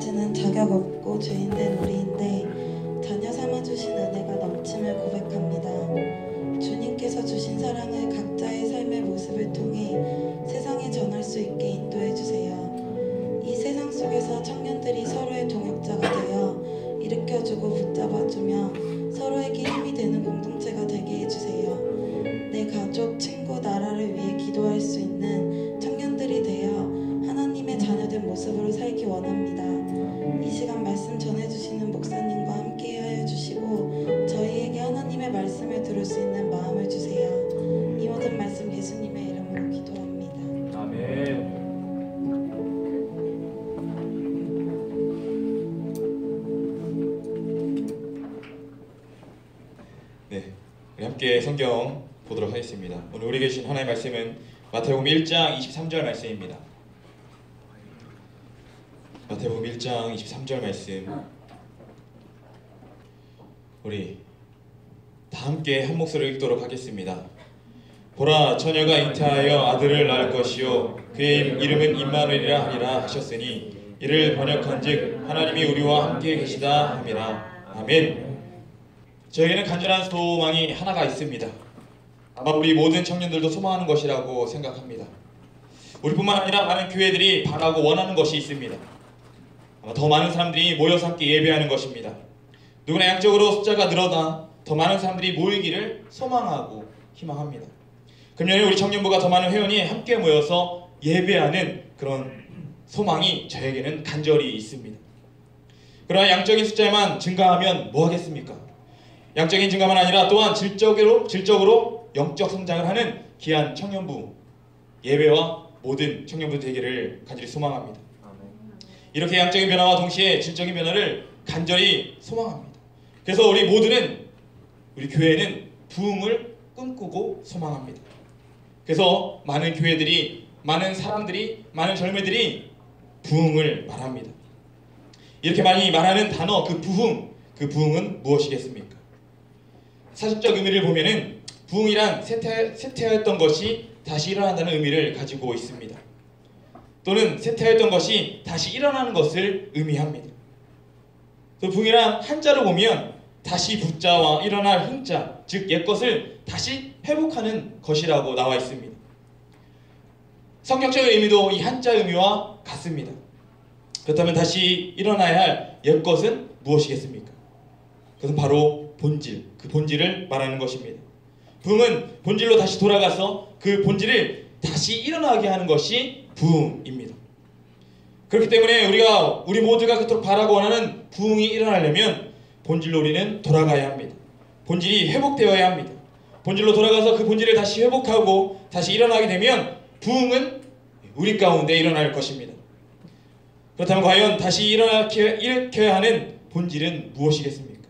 아직까지는 자격 없고 죄인된 우리인데 자녀 삼아주신 은혜가 넘침을 고백합니다. 주님께서 주신 사랑을 각자의 삶의 모습을 통해 세상에 전할 수 있게 인도해 주세요. 이 세상 속에서 청년들이 서로의 동역자가 되어 일으켜주고 붙잡아주며 서로에게 힘이 되는 공동체가 되게 해주세요. 내 가족, 친구, 나라를 위해 기도할 수 있는 청년들이 되어 하나님의 자녀된 모습으로 살기 원합니다. 이 시간 말씀 전해주시는 목사님과 함께 하여 주시고 저희에게 하나님의 말씀을 들을 수 있는 마음을 주세요. 이 모든 말씀 예수님의 이름으로 기도합니다. 아멘. 네, 우리 함께 성경 보도록 하겠습니다. 오늘 우리 계신 하나님의 말씀은 마태복음 1장 23절 말씀입니다. 마태복음 1장 23절 말씀, 우리 다 함께 한 목소리로 읽도록 하겠습니다. 보라, 처녀가 잉태하여 아들을 낳을 것이요 그의 이름은 임마누엘이라 하리라 하셨으니 이를 번역한즉 하나님이 우리와 함께 계시다 함이라. 아멘. 저에게는 간절한 소망이 하나가 있습니다. 아마 우리 모든 청년들도 소망하는 것이라고 생각합니다. 우리뿐만 아니라 많은 교회들이 바라고 원하는 것이 있습니다. 아마 더 많은 사람들이 모여서 함께 예배하는 것입니다. 누구나 양적으로 숫자가 늘어나 더 많은 사람들이 모이기를 소망하고 희망합니다. 금년에 우리 청년부가 더 많은 회원이 함께 모여서 예배하는 그런 소망이 저에게는 간절히 있습니다. 그러나 양적인 숫자만 증가하면 뭐 하겠습니까? 양적인 증가만 아니라 또한 질적으로 영적 성장을 하는 귀한 청년부 예배와 모든 청년부 되기를 간절히 소망합니다. 이렇게 양적인 변화와 동시에 질적인 변화를 간절히 소망합니다. 그래서 우리 모두는, 우리 교회는 부흥을 꿈꾸고 소망합니다. 그래서 많은 교회들이, 많은 사람들이, 많은 젊은이들이 부흥을 말합니다. 이렇게 많이 말하는 단어, 그 부흥은 무엇이겠습니까? 사실적 의미를 보면은 부흥이란 쇠퇴하였던 것이 다시 일어난다는 의미를 가지고 있습니다. 또는 쇠퇴하였던 것이 다시 일어나는 것을 의미합니다. 또 부흥이란 한자로 보면 다시 붙자와 일어날 흥자, 즉 옛것을 다시 회복하는 것이라고 나와 있습니다. 성격적 의미도 이 한자 의미와 같습니다. 그렇다면 다시 일어나야 할 옛것은 무엇이겠습니까? 그것은 바로 본질, 그 본질을 말하는 것입니다. 부흥은 본질로 다시 돌아가서 그 본질을 다시 일어나게 하는 것이 부흥입니다. 그렇기 때문에 우리 모두가 그토록 바라고 원하는 부흥이 일어나려면 본질로 우리는 돌아가야 합니다. 본질이 회복되어야 합니다. 본질로 돌아가서 그 본질을 다시 회복하고 다시 일어나게 되면 부흥은 우리 가운데 일어날 것입니다. 그렇다면 과연 다시 일으켜야 하는 본질은 무엇이겠습니까?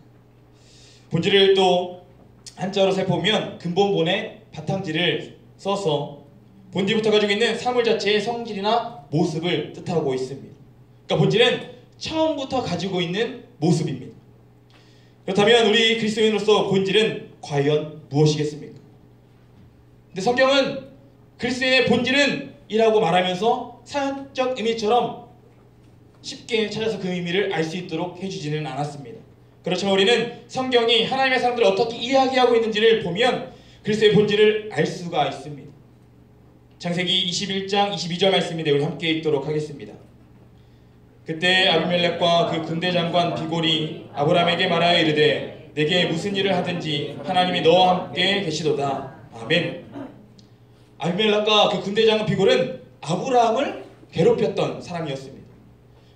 본질을 또 한자로 살펴보면 근본본의 바탕질을 써서 본질부터 가지고 있는 사물 자체의 성질이나 모습을 뜻하고 있습니다. 그러니까 본질은 처음부터 가지고 있는 모습입니다. 그렇다면 우리 그리스도인으로서 본질은 과연 무엇이겠습니까? 근데 성경은 그리스도의 본질은 이라고 말하면서 사역적 의미처럼 쉽게 찾아서 그 의미를 알 수 있도록 해주지는 않았습니다. 그렇지만 우리는 성경이 하나님의 사람들을 어떻게 이야기하고 있는지를 보면 그리스도의 본질을 알 수가 있습니다. 창세기 21장 22절 말씀인데 우리 함께 읽도록 하겠습니다. 그때 아비멜렉과 그 군대 장관 비골이 아브라함에게 말하여 이르되 내게 무슨 일을 하든지 하나님이 너와 함께 계시도다. 아멘. 아비멜렉과 그 군대 장관 비골은 아브라함을 괴롭혔던 사람이었습니다.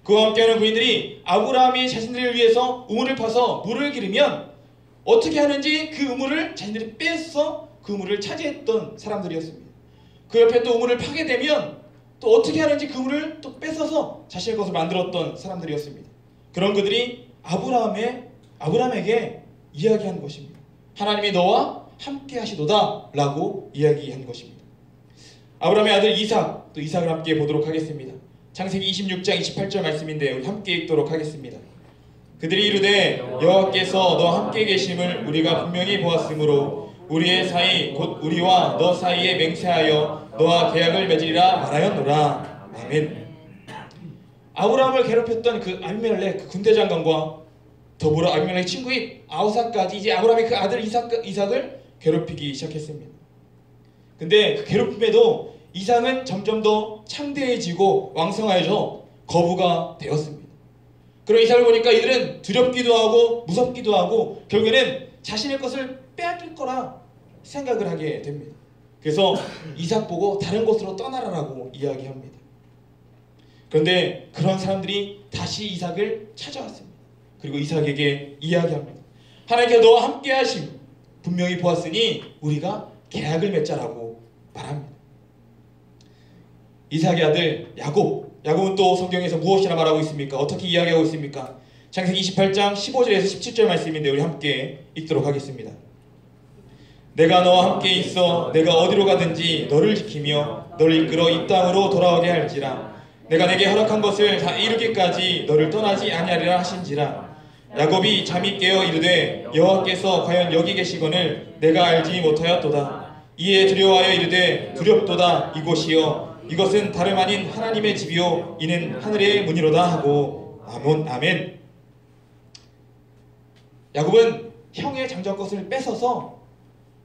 그와 함께하는 부인들이 아브라함이 자신들을 위해서 우물을 파서 물을 기르면 어떻게 하는지 그 우물을 자신들이 빼서 그 우물을 차지했던 사람들이었습니다. 그 옆에 또 우물을 파게 되면 또 어떻게 하는지 그 우물을 또 뺏어서 자신의 것을 만들었던 사람들이었습니다. 그런 그들이 아브라함에게 이야기한 것입니다. 하나님이 너와 함께 하시도다 라고 이야기한 것입니다. 아브라함의 아들 이삭, 또 이삭을 함께 보도록 하겠습니다. 창세기 26장 28절 말씀인데 우리 함께 읽도록 하겠습니다. 그들이 이르되 여호와께서 너와 함께 계심을 우리가 분명히 보았으므로 우리의 사이 곧 우리와 너 사이에 맹세하여 너와 계약을 맺으리라 말하였노라. 아멘. 아브라함을 괴롭혔던 그 아비멜렉 그 군대 장관과 더불어 아비멜렉 친구인 아우사까지 이제 아브라함의 그 아들 이삭을 괴롭히기 시작했습니다. 근데 그 괴롭힘에도 이삭은 점점 더 창대해지고 왕성해져 거부가 되었습니다. 그런 이삭을 보니까 이들은 두렵기도 하고 무섭기도 하고 결국에는 자신의 것을 빼앗길 거라 생각을 하게 됩니다. 그래서 이삭 보고 다른 곳으로 떠나라라고 이야기합니다. 그런데 그런 사람들이 다시 이삭을 찾아왔습니다. 그리고 이삭에게 이야기합니다. 하나님께서 너와 함께 하심 분명히 보았으니 우리가 계약을 맺자라고 말합니다. 이삭의 아들 야곱은 또 성경에서 무엇이라 말하고 있습니까? 어떻게 이야기하고 있습니까? 창세기 28장 15절에서 17절 말씀인데 우리 함께 읽도록 하겠습니다. 내가 너와 함께 있어 내가 어디로 가든지 너를 지키며 너를 이끌어 이 땅으로 돌아오게 할지라. 내가 내게 허락한 것을 다 이루기까지 너를 떠나지 아니하리라 하신지라. 야곱이 잠이 깨어 이르되 여호와께서 과연 여기 계시거늘 내가 알지 못하였도다. 이에 두려워하여 이르되 두렵도다. 이곳이여 이것은 다름 아닌 하나님의 집이요 이는 하늘의 문이로다 하고 아멘. 야곱은 형의 장자 것을 뺏어서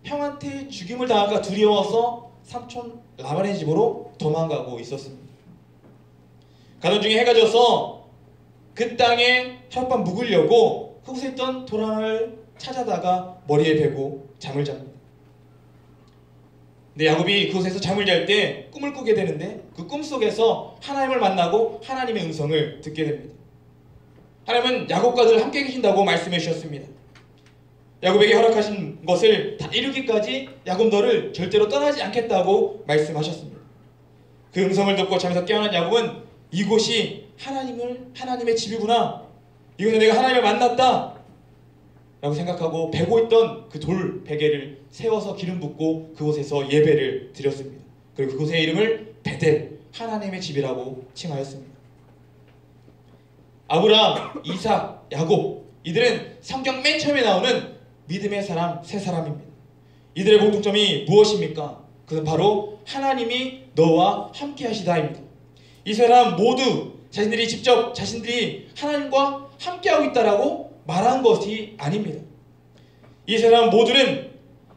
형한테 죽임을 당할까 두려워서 삼촌 라반의 집으로 도망가고 있었습니다. 가던 중에 해가 져서 그 땅에 하룻밤 묵으려고 그곳에 있던 도랑을 찾아다가 머리에 베고 잠을 잡니다. 근데 야곱이 그곳에서 잠을 잘 때 꿈을 꾸게 되는데 그 꿈속에서 하나님을 만나고 하나님의 음성을 듣게 됩니다. 하나님은 야곱과 늘 함께 계신다고 말씀해 주셨습니다. 야곱에게 허락하신 것을 다 이루기까지 야곱 너를 절대로 떠나지 않겠다고 말씀하셨습니다. 그 음성을 듣고 잠에서 깨어난 야곱은 이곳이 하나님의 집이구나. 이곳에 내가 하나님을 만났다 라고 생각하고 베고 있던 그 돌 베개를 세워서 기름 붓고 그곳에서 예배를 드렸습니다. 그리고 그곳의 이름을 베델 하나님의 집이라고 칭하였습니다. 아브라함, 이삭, 야곱 이들은 성경 맨 처음에 나오는 믿음의 사람 세 사람입니다. 이들의 공통점이 무엇입니까? 그것은 바로 하나님이 너와 함께 하시다입니다. 이 사람 모두 자신들이 하나님과 함께하고 있다라고 말한 것이 아닙니다. 이 사람 모두는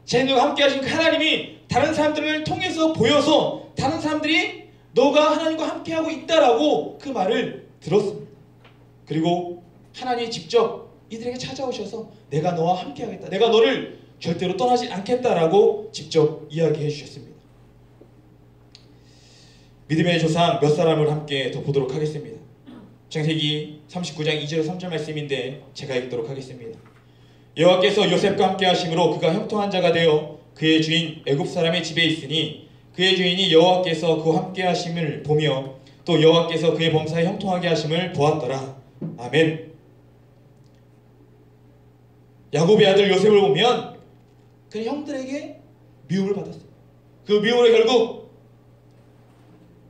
자신들과 함께 하신 그 하나님이 다른 사람들을 통해서 보여서 다른 사람들이 너가 하나님과 함께하고 있다라고 그 말을 들었습니다. 그리고 하나님이 직접 이들에게 찾아오셔서 내가 너와 함께하겠다. 내가 너를 절대로 떠나지 않겠다라고 직접 이야기해 주셨습니다. 믿음의 조상 몇 사람을 함께 더 보도록 하겠습니다. 창세기 39장 2절 3절 말씀인데 제가 읽도록 하겠습니다. 여호와께서 요셉과 함께 하심으로 그가 형통한 자가 되어 그의 주인 애굽 사람의 집에 있으니 그의 주인이 여호와께서 그와 함께 하심을 보며 또 여호와께서 그의 범사에 형통하게 하심을 보았더라. 아멘. 야곱의 아들 요셉을 보면 그 형들에게 미움을 받았어요. 그 미움으로 결국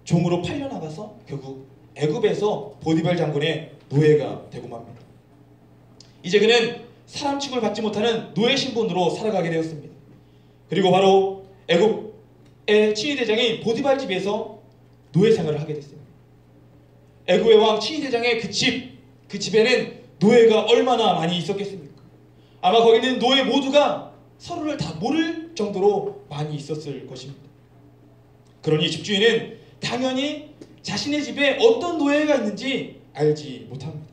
종으로 팔려나가서 결국 애굽에서 보디발 장군의 노예가 되고 맙니다. 이제 그는 사람 취급을 받지 못하는 노예 신분으로 살아가게 되었습니다. 그리고 바로 애굽의 친위대장인 보디발 집에서 노예 생활을 하게 됐습니다. 애굽의 왕 친위대장의 그 집에는 노예가 얼마나 많이 있었겠습니까? 아마 거기 있는 노예 모두가 서로를 다 모를 정도로 많이 있었을 것입니다. 그러니 집주인은 당연히 자신의 집에 어떤 노예가 있는지 알지 못합니다.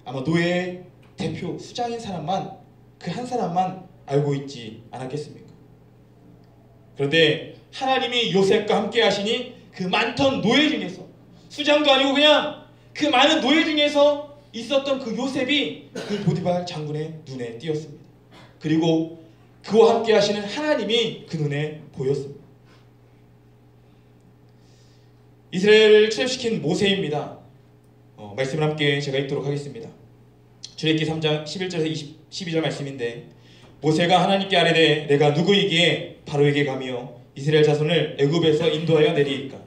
아마 노예의 대표 수장인 사람만 그 한 사람만 알고 있지 않았겠습니까? 그런데 하나님이 요셉과 함께 하시니 그 많던 노예 중에서 수장도 아니고 그냥 그 많은 노예 중에서 있었던 그 요셉이 그 보디발 장군의 눈에 띄었습니다. 그리고 그와 함께 하시는 하나님이 그 눈에 보였습니다. 이스라엘을 출애굽시킨 모세입니다. 말씀을 함께 제가 읽도록 하겠습니다. 출애굽기 3장 11절에서 12절 말씀인데 모세가 하나님께 아뢰되 내가 누구이기에 바로에게 가며 이스라엘 자손을 애굽에서 인도하여 내리이까.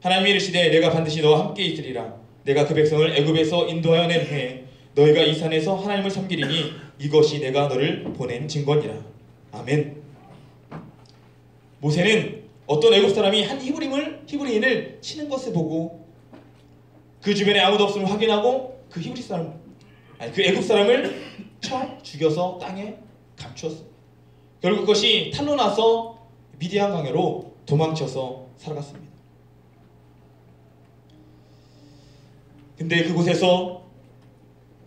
하나님이 이르시되 내가 반드시 너와 함께 있으리라. 내가 그 백성을 애굽에서 인도하여 낸 후에 너희가 이 산에서 하나님을 섬기리니 이것이 내가 너를 보낸 증거니라. 아멘. 모세는 어떤 애굽 사람이 한 히브리인을 치는 것을 보고 그 주변에 아무도 없음을 확인하고 그 애굽 사람을 쳐 죽여서 땅에 감추었습니다. 결국 그것이 탄로 나서 미디안 강으로 도망쳐서 살아갔습니다. 근데 그곳에서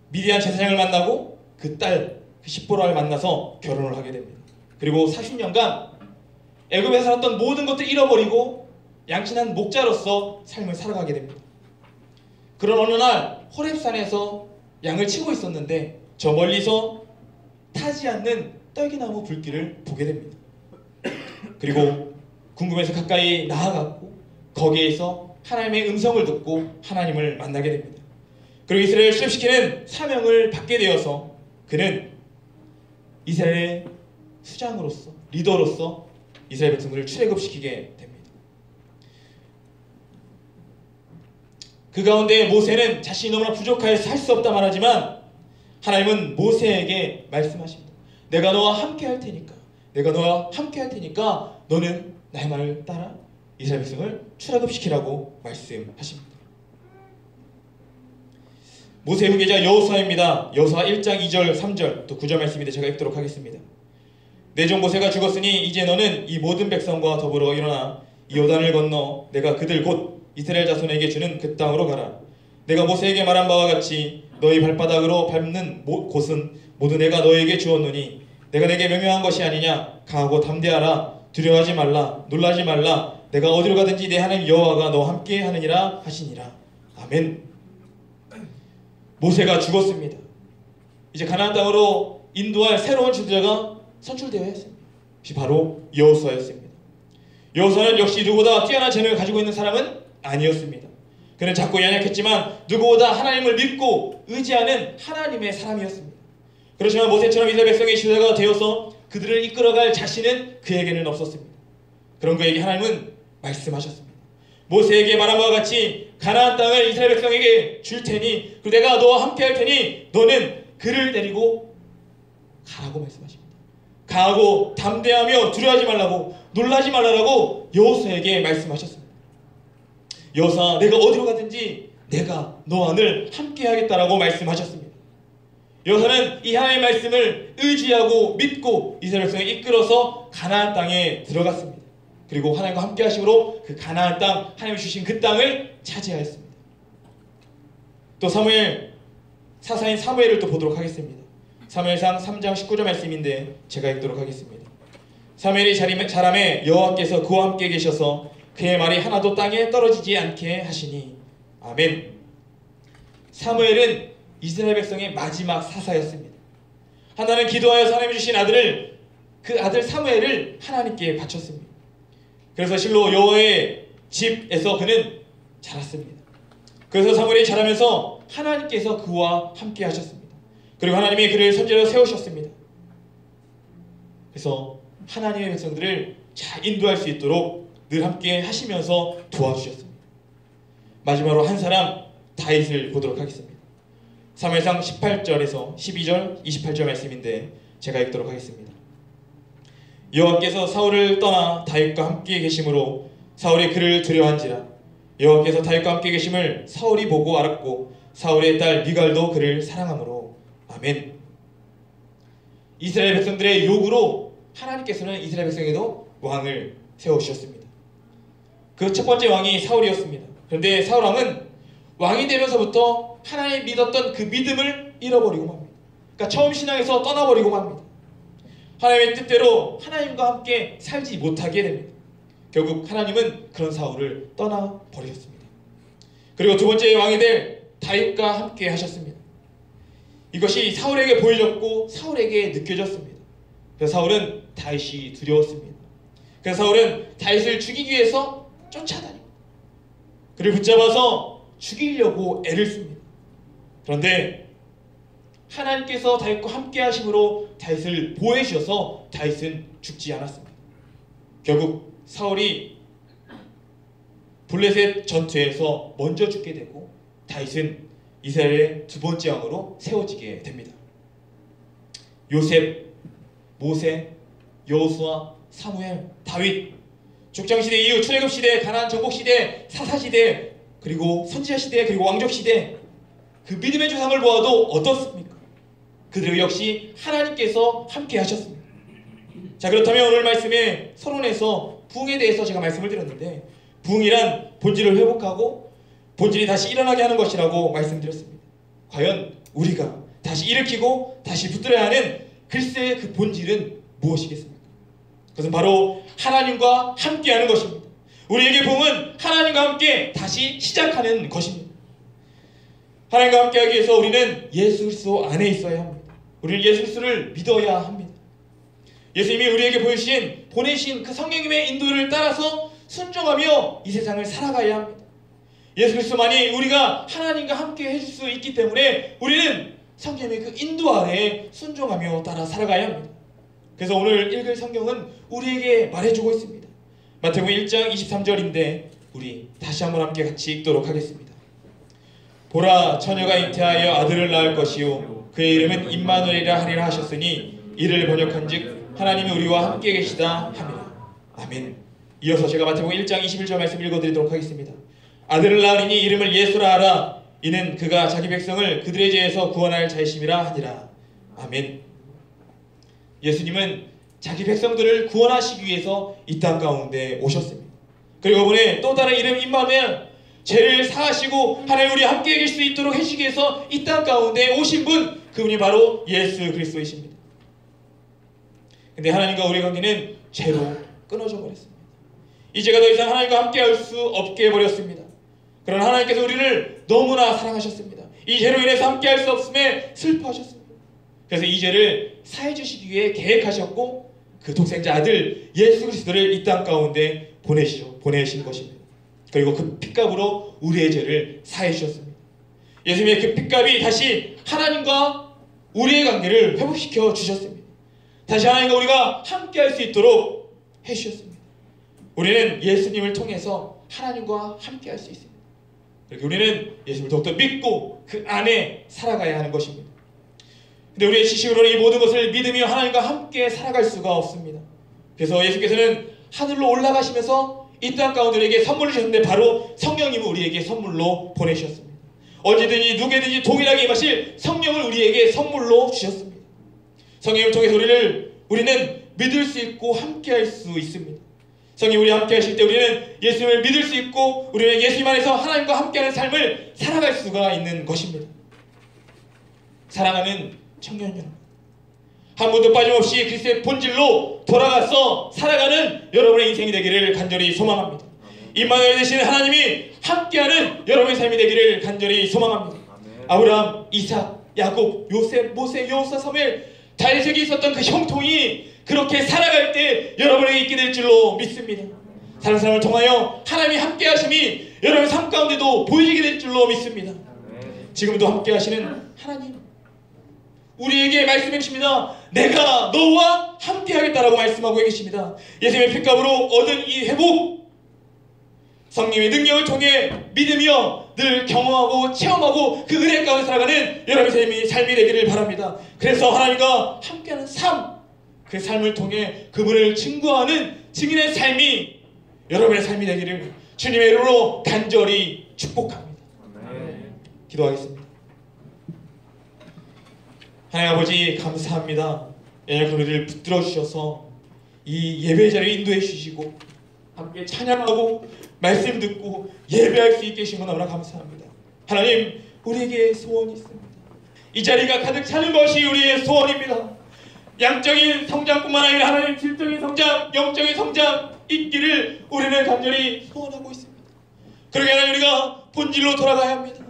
미디안 제사장을 만나고 그 딸, 그 십보라를 만나서 결혼을 하게 됩니다. 그리고 40년간 애굽에서 살았던 모든 것들 잃어버리고 양친한 목자로서 삶을 살아가게 됩니다. 그런 어느 날 호렙산에서 양을 치고 있었는데 저 멀리서 타지 않는 떨기나무 불길을 보게 됩니다. 그리고 궁금해서 가까이 나아갔고 거기에서 하나님의 음성을 듣고 하나님을 만나게 됩니다. 그리고 이스라엘을 출애굽시키는 사명을 받게 되어서 그는 이스라엘의 수장으로서, 리더로서 이스라엘 백성들을 출애굽시키게 됩니다. 그 가운데 모세는 자신이 너무나 부족하여서 할 수 없다 말하지만 하나님은 모세에게 말씀하십니다. 내가 너와 함께 할 테니까, 내가 너와 함께 할 테니까 너는 나의 말을 따라 이스라엘 백성을 출애굽시키라고 말씀하십니다. 모세 후계자 여호수아입니다. 여호수아 1장 2절 3절 또 9절 말씀인데 제가 읽도록 하겠습니다. 내 종 모세가 죽었으니 이제 너는 이 모든 백성과 더불어 일어나 이 요단을 건너 내가 그들 곧 이스라엘 자손에게 주는 그 땅으로 가라. 내가 모세에게 말한 바와 같이 너희 발바닥으로 밟는 곳은 모두 내가 너에게 주었노니 내가 내게 명령한 것이 아니냐. 강하고 담대하라. 두려워하지 말라. 놀라지 말라. 내가 어디로 가든지 내 하나님 여호와가 너와 함께 하느니라 하시니라. 아멘. 모세가 죽었습니다. 이제 가나안 땅으로 인도할 새로운 지도자가 선출되어야 했습니다. 그것이 바로 여호수아였습니다. 여호수아는 역시 누구보다 뛰어난 재능을 가지고 있는 사람은 아니었습니다. 그는 작고 연약했지만 누구보다 하나님을 믿고 의지하는 하나님의 사람이었습니다. 그렇지만 모세처럼 이스라엘 백성의 지도자가 되어서 그들을 이끌어갈 자신은 그에게는 없었습니다. 그런 그에게 하나님은 말씀하셨습니다. 모세에게 말한 바와 같이 가나안 땅을 이스라엘 백성에게 줄 테니 그리고 내가 너와 함께 할 테니 너는 그를 데리고 가라고 말씀하십니다. 강하고 담대하며 두려워하지 말라고 놀라지 말라고 여호수아에게 말씀하셨습니다. 여호수아 내가 어디로 가든지 내가 너와 늘 함께 하겠다라고 말씀하셨습니다. 여호수아는 이 하나님의 말씀을 의지하고 믿고 이스라엘 백성을 이끌어서 가나안 땅에 들어갔습니다. 그리고 하나님과 함께 하심으로 그 가나안 땅, 하나님이 주신 그 땅을 차지하였습니다. 또 사사인 사무엘을 또 보도록 하겠습니다. 사무엘상 3장 19절 말씀인데 제가 읽도록 하겠습니다. 사무엘이 자람에 여호와께서 그와 함께 계셔서 그의 말이 하나도 땅에 떨어지지 않게 하시니 아멘. 사무엘은 이스라엘 백성의 마지막 사사였습니다. 하나는 기도하여서 하나님이 주신 아들을 그 아들 사무엘을 하나님께 바쳤습니다. 그래서 실로 여호와의 집에서 그는 자랐습니다. 그래서 사무엘이 자라면서 하나님께서 그와 함께 하셨습니다. 그리고 하나님이 그를 선지자로 세우셨습니다. 그래서 하나님의 백성들을 잘 인도할 수 있도록 늘 함께 하시면서 도와주셨습니다. 마지막으로 한 사람 다윗을 보도록 하겠습니다. 사무엘상 18절에서 12절 28절 말씀인데 제가 읽도록 하겠습니다. 여호와께서 사울을 떠나 다윗과 함께 계심으로 사울이 그를 두려워한지라. 여호와께서 다윗과 함께 계심을 사울이 보고 알았고 사울의 딸 미갈도 그를 사랑하므로 아멘. 이스라엘 백성들의 요구로 하나님께서는 이스라엘 백성에도 왕을 세우셨습니다. 그 첫 번째 왕이 사울이었습니다. 그런데 사울 왕은 왕이 되면서부터 하나님 믿었던 그 믿음을 잃어버리고 맙니다. 그러니까 처음 신앙에서 떠나버리고 맙니다. 하나님의 뜻대로 하나님과 함께 살지 못하게 됩니다. 결국 하나님은 그런 사울을 떠나버리셨습니다. 그리고 두 번째 왕이 될 다윗과 함께 하셨습니다. 이것이 사울에게 보여졌고 사울에게 느껴졌습니다. 그래서 사울은 다윗이 두려웠습니다. 그래서 사울은 다윗을 죽이기 위해서 쫓아다니고 그를 붙잡아서 죽이려고 애를 씁니다. 그런데 하나님께서 다윗과 함께 하심으로 다윗을 보호해 주셔서 다윗은 죽지 않았습니다. 결국 사울이 블레셋 전투에서 먼저 죽게 되고 다윗은 이스라엘의 두 번째 왕으로 세워지게 됩니다. 요셉, 모세, 여호수아, 사무엘, 다윗, 족장시대 이후 출애굽시대, 가나안 정복시대, 사사시대 그리고 선지자 시대, 그리고 왕족 시대 그 믿음의 조상을 보아도 어떻습니까? 그들 역시 하나님께서 함께 하셨습니다. 자, 그렇다면 오늘 말씀에 서론에서 부흥에 대해서 제가 말씀을 드렸는데, 부흥이란 본질을 회복하고 본질이 다시 일어나게 하는 것이라고 말씀드렸습니다. 과연 우리가 다시 일으키고 다시 붙들어야 하는 글쎄의 그 본질은 무엇이겠습니까? 그것은 바로 하나님과 함께하는 것입니다. 우리에게 부흥은 하나님과 함께 다시 시작하는 것입니다. 하나님과 함께하기 위해서 우리는 예수 그리스도 안에 있어야 합니다. 우리는 예수 그리스도를 믿어야 합니다. 예수님이 우리에게 보내신 그 성령님의 인도를 따라서 순종하며 이 세상을 살아가야 합니다. 예수 그리스도만이 우리가 하나님과 함께 해줄 수 있기 때문에 우리는 성령님의 그 인도 아래에 순종하며 따라 살아가야 합니다. 그래서 오늘 읽을 성경은 우리에게 말해주고 있습니다. 마태복음 1장 23절인데 우리 다시 한번 함께 같이 읽도록 하겠습니다. 보라, 처녀가 잉태하여 아들을 낳을 것이요 그의 이름은 임마누엘이라 하리라 하셨으니 이를 번역한즉 하나님이 우리와 함께 계시다 하니라. 아멘. 이어서 제가 마태복음 1장 21절 말씀 읽어드리도록 하겠습니다. 아들을 낳으리니 이름을 예수라 하라. 이는 그가 자기 백성을 그들의 죄에서 구원할 자이심이라 하니라. 아멘. 예수님은 자기 백성들을 구원하시기 위해서 이 땅 가운데 오셨습니다. 그리고 이번에 또 다른 이름 임마누엘, 죄를 사하시고 하나님 우리 함께 계실 수 있도록 해주시기 위해서 이 땅 가운데 오신 분, 그분이 바로 예수 그리스도이십니다. 근데 하나님과 우리의 관계는 죄로 끊어져 버렸습니다. 이 죄가 더 이상 하나님과 함께 할 수 없게 해버렸습니다. 그러나 하나님께서 우리를 너무나 사랑하셨습니다. 이 죄로 인해서 함께 할 수 없음에 슬퍼하셨습니다. 그래서 이 죄를 사해 주시기 위해 계획하셨고 그 독생자 아들 예수 그리스도를 이 땅 가운데 보내신 것입니다. 그리고 그 핏값으로 우리의 죄를 사해 주셨습니다. 예수님의 그 핏값이 다시 하나님과 우리의 관계를 회복시켜 주셨습니다. 다시 하나님과 우리가 함께 할 수 있도록 해주셨습니다. 우리는 예수님을 통해서 하나님과 함께 할 수 있습니다. 그렇게 우리는 예수님을 더욱더 믿고 그 안에 살아가야 하는 것입니다. 근데 우리의 지식으로는 이 모든 것을 믿으며 하나님과 함께 살아갈 수가 없습니다. 그래서 예수께서는 하늘로 올라가시면서 이 땅 가운데 우리에게 선물을 주셨는데 바로 성령님을 우리에게 선물로 보내주셨습니다. 언제든지 누구든지 동일하게 임하실 성령을 우리에게 선물로 주셨습니다. 성령을 통해서 우리는 믿을 수 있고 함께 할 수 있습니다. 성령이 우리와 함께 하실 때 우리는 예수님을 믿을 수 있고 우리는 예수님 안에서 하나님과 함께하는 삶을 살아갈 수가 있는 것입니다. 사랑하는 청년 여러분, 한 번도 빠짐없이 그리스도의 본질로 돌아가서 살아가는 여러분의 인생이 되기를 간절히 소망합니다. 임마누엘 되신 하나님이 함께하는 여러분의 삶이 되기를 간절히 소망합니다. 아브라함, 이삭, 야곱, 요셉, 모세, 여호수아, 사무엘, 다윗에게 있었던 그 형통이 그렇게 살아갈 때 여러분에게 있게 될 줄로 믿습니다. 다른 사람을 통하여 하나님이 함께 하심이 여러분의 삶 가운데도 보이게 될 줄로 믿습니다. 지금도 함께 하시는 하나님, 우리에게 말씀해 주십니다. 내가 너와 함께 하겠다라고 말씀하고 계십니다. 예수님의 핏값으로 얻은 이 회복, 성령의 능력을 통해 믿으며 늘 경험하고 체험하고 그 은혜 가운데 살아가는 여러분의 삶이 되기를 바랍니다. 그래서 하나님과 함께하는 삶, 그 삶을 통해 그분을 증거하는 증인의 삶이 여러분의 삶이 되기를 주님의 이름으로 간절히 축복합니다. 기도하겠습니다. 하나님 아버지, 감사합니다. 예약을 우리를 붙들어 주셔서 이 예배 자리에 인도해 주시고 함께 찬양하고 말씀 듣고 예배할 수 있게 해주신 것 너무나 감사합니다. 하나님, 우리에게 소원이 있습니다. 이 자리가 가득 차는 것이 우리의 소원입니다. 양적인 성장뿐만 아니라 하나님 질적인 성장, 영적인 성장 있기를 우리는 간절히 소원하고 있습니다. 그러게 하나님, 우리가 본질로 돌아가야 합니다.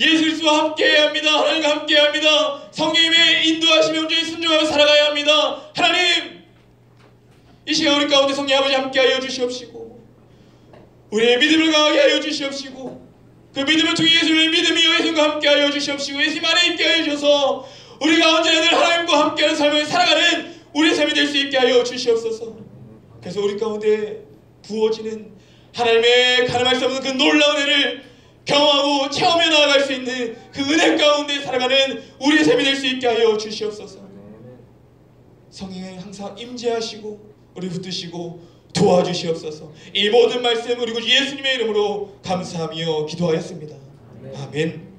예수 그리스도와 함께해야 합니다. 하나님과 함께해야 합니다. 성령님의 인도하심에 온전히 순종하며 살아가야 합니다. 하나님, 이 시간 우리 가운데 성령 아버지 함께하여 주시옵시고 우리의 믿음을 강하게 하여 주시옵시고 그 믿음을 통해 예수를 믿으며 예수님과 함께하여 주시옵시고 예수님 안에 있게 하여 주셔서 우리가 언제나 늘 하나님과 함께하는 삶을 살아가는 우리의 삶이 될 수 있게 하여 주시옵소서. 그래서 우리 가운데 부어지는 하나님의 가늠할 수 없는 그 놀라운 은혜를 경험하고 체험해 나아갈 수 있는 그 은혜 가운데 살아가는 우리의 삶이 될 수 있게 하여 주시옵소서. 성령이 항상 임재하시고 우리 붙드시고 도와주시옵소서. 이 모든 말씀 그리고 예수님의 이름으로 감사하며 기도하였습니다. 아멘.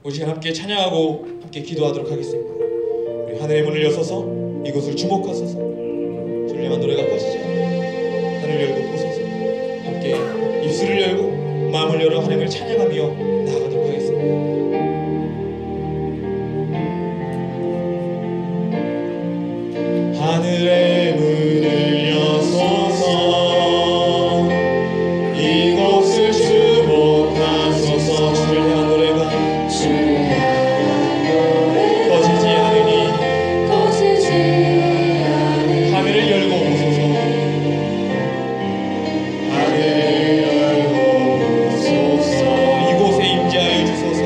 우리 시간 함께 찬양하고 함께 기도하도록 하겠습니다. 우리 하늘의 문을 여서서 이곳을 주목하소서. 주님의 노래가 꺼지죠. 하늘 열고 보소서. 함께 입술을 열고 마음을 열어 하나님을 찬양하며 나아가도록 하겠습니다. 하늘의 문을 여소서. 이곳을 주목하소서. 주를 향한 노래가 꺼지지 않으니 하늘을 열고 보소서. 하늘을 열고 보소서. 이곳에 임재하여 주소서.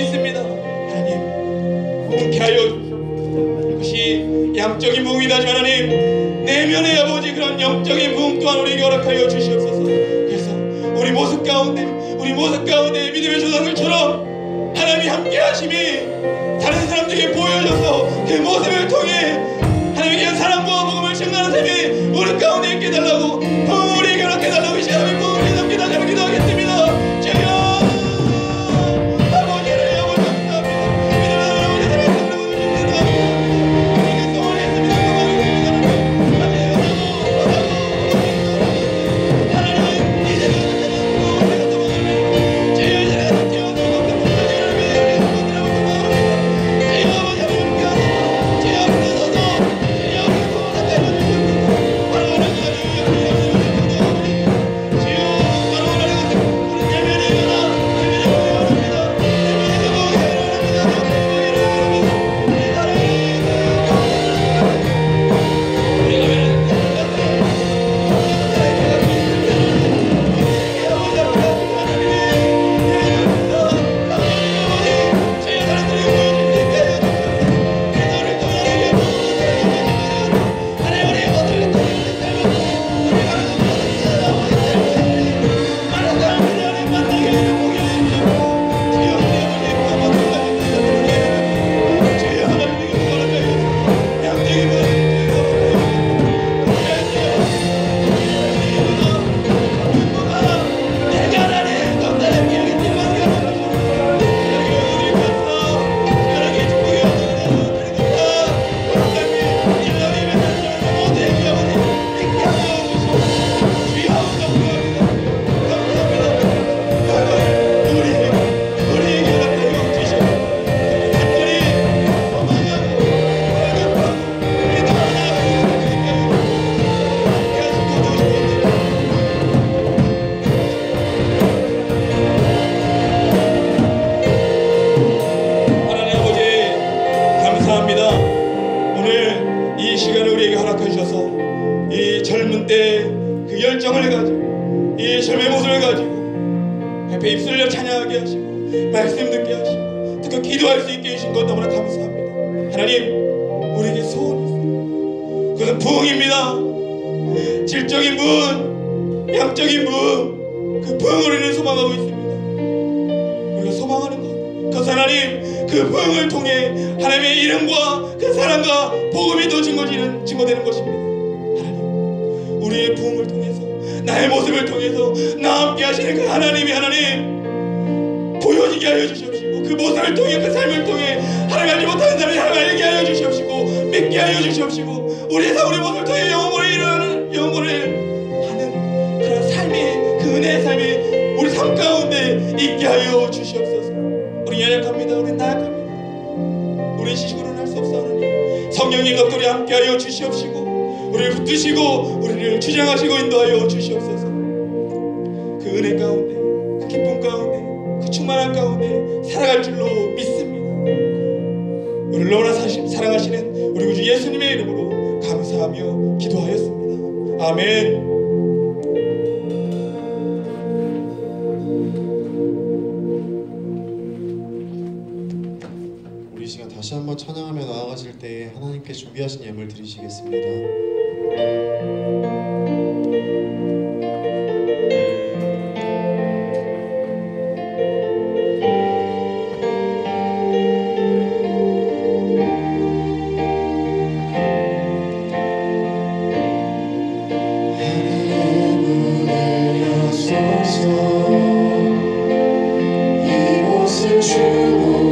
있습니다. 하나님 부흥케 하여 그것이 양적인 부흥이다지 하나님 내면의 아버지 그런 영적인 부흥 또한 우리에게 허락하여 주시옵소서. 그래서 우리 모습 가운데 믿음의 조상들처럼 하나님이 함께 하심이 다른 사람들에게 보여져서 그 모습을 통해 하나님의 사랑과 복음을 증거하는 삶이 우리 가운데 있게 달라고 부흥을 우리에게 허락해달라고 이 시간에 부흥을 넘게 달라고 기도하겠습니다. 주여 아버지 하나님 아버지 감사합니다. 믿음의 아버지 사랑하는 분을 주옵소서. 우리에게 소원을 했습니다. 하나님 이제 그 열정을 가지고 이 젊은 모습을 가지고 옆에 입술을 찬양하게 하시고 말씀 듣게 하시고 특히 기도할 수 있게 해주신 것 너무나 감사합니다. 하나님 우리에게 소원이 있습니다. 그것은 부흥입니다. 질적인 부흥, 양적인 부흥, 그 부흥을 우리는 소망하고 있습니다. 우리가 소망하는 것 그것은 하나님 그 부흥을 통해 하나님의 이름과 그 사랑과 복음이 더 증거되는 것입니다. 우리의 부흥을 통해서 나의 모습을 통해서 나와 함께 하시는 그 하나님이 하나님 보여지게 하여 주시옵시고 그 모습을 통해 그 삶을 통해 하나님 알지 못하는 사람이 하나님 알게 하여 주시옵시고 믿게 하여 주시옵시고 우리의 모습을 통해 영혼을 하는 그런 삶이 그 은혜의 삶이 우리 삶 가운데 있게 하여 주시옵소서. 우리 연약합니다. 우리 나약합니다. 우리 지식으로는 할 수 없어. 하나님 성령님 덕분에 함께 하여 주시옵시고 우리를 붙드시고 우리를 주장하시고 인도하여 주시옵소서. 그 은혜 가운데 그 기쁨 가운데 그 충만한 가운데 살아갈 줄로 믿습니다. 우리를 너무나 사랑하시는 우리 구주 예수님의 이름으로 감사하며 기도하였습니다. 아멘. 우리 시간 다시 한번 찬양하며 나아가실 때에 하나님께 준비하신 예물 드리시겠습니다. 이곳을 주고